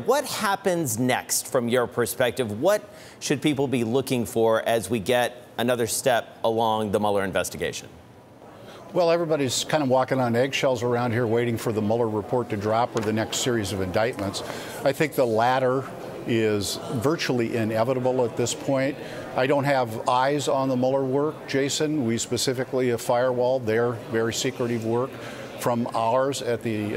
what happens next from your perspective? What should people be looking for as we get another step along the Mueller investigation? Well, everybody's kind of walking on eggshells around here waiting for the Mueller report to drop or the next series of indictments. I think the latter is virtually inevitable at this point. I don't have eyes on the Mueller work, Jason. We specifically have firewalled their very secretive work from ours at the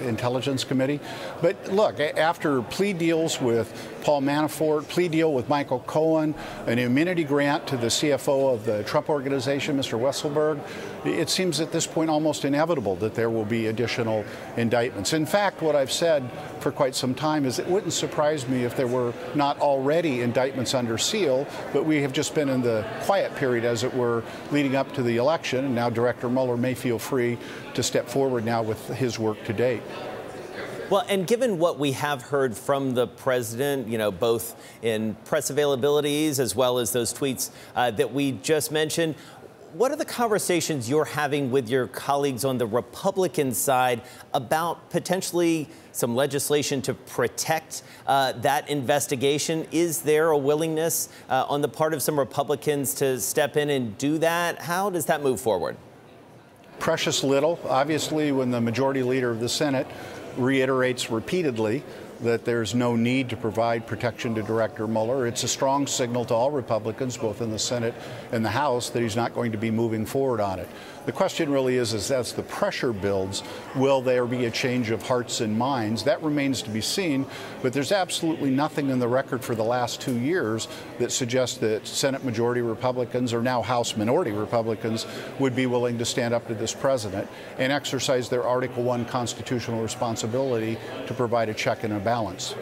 Intelligence Committee. But look, after plea deals with Paul Manafort, plea deal with Michael Cohen, an immunity grant to the CFO of the Trump Organization, Mr. Weisselberg, it seems at this point almost inevitable that there will be additional indictments. In fact, what I've said for quite some time is it wouldn't surprise me if there were not already indictments under seal, but we have just been in the quiet period, as it were, leading up to the election, and now Director Mueller may feel free to step forward now with his work to date. Well, and given what we have heard from the president, both in press availabilities as well as those tweets that we just mentioned, what are the conversations you're having with your colleagues on the Republican side about potentially some legislation to protect that investigation? Is there a willingness on the part of some Republicans to step in and do that? How does that move forward? Precious little. Obviously, when the majority leader of the Senate reiterates repeatedly that there's no need to provide protection to Director Mueller, it's a strong signal to all Republicans, both in the Senate and the House, that he's not going to be moving forward on it. The question really is as the pressure builds, will there be a change of hearts and minds? That remains to be seen, but there's absolutely nothing in the record for the last 2 years that suggests that Senate majority Republicans, or now House minority Republicans, would be willing to stand up to this president and exercise their Article I constitutional responsibility to provide a check and a balance.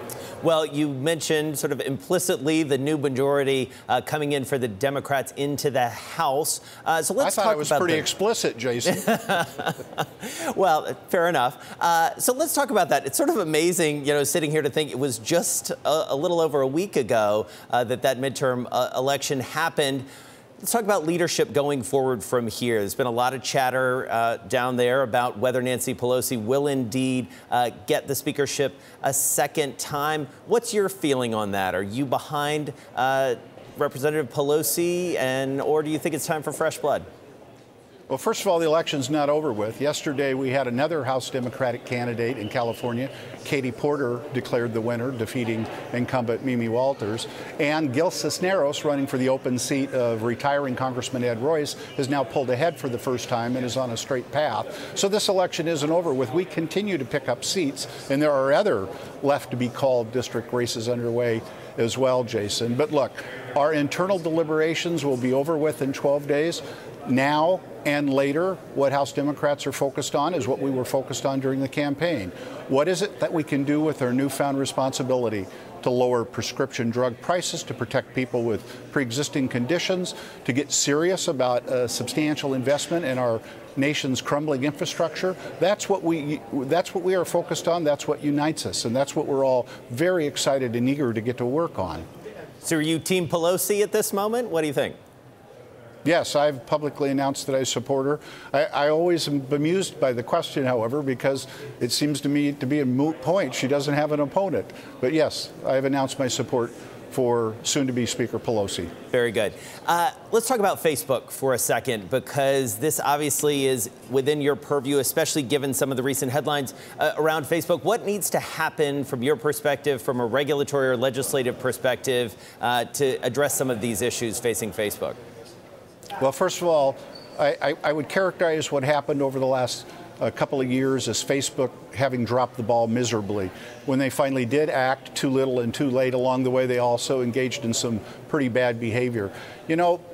Well, you mentioned sort of implicitly the new majority coming in for the Democrats into the House. So let's talk about I thought it was pretty explicit, Jason. Well, fair enough. So let's talk about that. It's sort of amazing, sitting here to think it was just a little over a week ago that midterm election happened. Let's talk about leadership going forward from here. There's been a lot of chatter down there about whether Nancy Pelosi will indeed get the speakership a second time. What's your feeling on that? Are you behind Representative Pelosi, or do you think it's time for fresh blood? Well, first of all, the election's not over with. Yesterday, we had another House Democratic candidate in California. Katie Porter declared the winner, defeating incumbent Mimi Walters. And Gil Cisneros, running for the open seat of retiring Congressman Ed Royce, has now pulled ahead for the first time and is on a straight path. So this election isn't over with. We continue to pick up seats, and there are other left-to-be-called district races underway as well, Jason. But look, our internal deliberations will be over with in 12 days. Now and later, what House Democrats are focused on is what we were focused on during the campaign. What is it that we can do with our newfound responsibility to lower prescription drug prices, to protect people with pre-existing conditions, to get serious about substantial investment in our nation's crumbling infrastructure? That's what we are focused on. That's what unites us, and that's what we're all very excited and eager to get to work on. So are you Team Pelosi at this moment? What do you think? Yes, I've publicly announced that I support her. I always am bemused by the question, however, because it seems to me to be a moot point. She doesn't have an opponent. But yes, I have announced my support for soon-to-be Speaker Pelosi. Very good. Let's talk about Facebook for a second, because this obviously is within your purview, especially given some of the recent headlines around Facebook. What needs to happen from your perspective, from a regulatory or legislative perspective, to address some of these issues facing Facebook? Well, first of all, I would characterize what happened over the last couple of years as Facebook having dropped the ball miserably. When they finally did act, too little and too late along the way, they also engaged in some pretty bad behavior.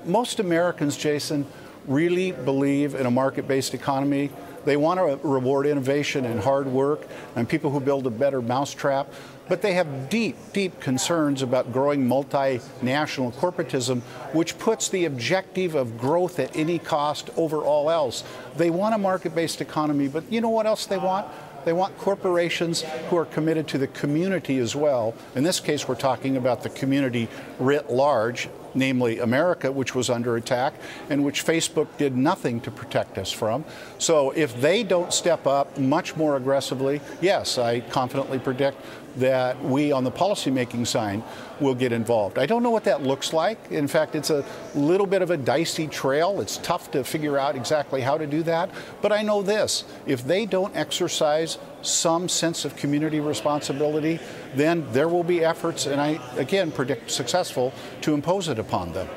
Most Americans, Jason, really believe in a market-based economy. They want to reward innovation and hard work and people who build a better mousetrap. But they have deep, deep concerns about growing multinational corporatism, which puts the objective of growth at any cost over all else. They want a market-based economy, but you know what else they want? They want corporations who are committed to the community as well. In this case, we're talking about the community writ large, namely America, which was under attack and which Facebook did nothing to protect us from. So if they don't step up much more aggressively, yes, I confidently predict that we on the policymaking side will get involved. I don't know what that looks like. In fact, it's a little bit of a dicey trail. It's tough to figure out exactly how to do that. But I know this, if they don't exercise some sense of community responsibility, then there will be efforts, and I again predict successful, to impose it upon them.